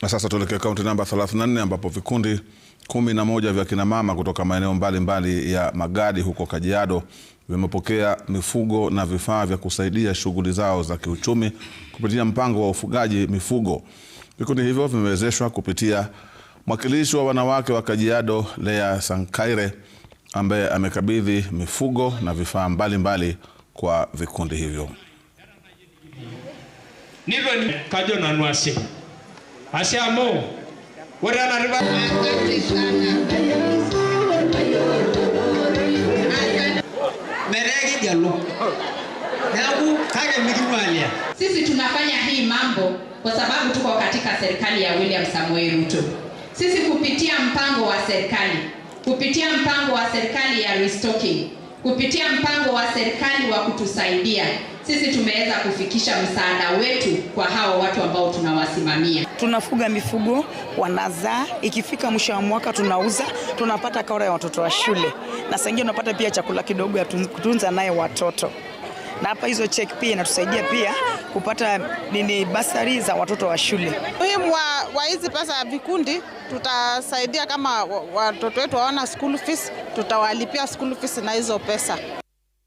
Na sasa tuelekea kaunti namba 34 ambapo vikundi 11 vya kina mama kutoka maeneo mbalimbali ya Magadi huko Kajiado vimepokea mifugo na vifaa vya kusaidia shughuli zao za kiuchumi kupitia mpango wa ufugaji mifugo. Vikundi hivyo vimewezeshwa kupitia mwakilishi wa wanawake wa Kajiado Lea Sankaire ambaye amekabidhi mifugo na vifaa mbalimbali kwa vikundi hivyo. Nivyo ni kajo na nwasi. Asiamo. Wadana riba. Meregi jalo. Nabu kage mikiwalia. Sisi tunafanya hii mambo kwa sababu tuko katika serikali ya William Samoei Ruto. Sisi kupitia mpango wa serikali ya restocking, kupitia mpango wa serikali wa kutusaidia, sisi tumeweza kufikisha msaada wetu kwa hao watu ambao tunawasimamia. Tunafuga mifugo, wanazaa, ikifika mwisho wa mwaka tunauza, tunapata kaura ya watoto wa shule. Na sasa tunapata pia chakula kidogo ya kutunza naye watoto. Na hapa hizo check pia inatusaidia pia kupata basari za watoto wa shule. Muhimu wa hizi pesa ya vikundi, tutasaidia kama watoto wetu hawana school fees, tutawalipia school fees na hizo pesa.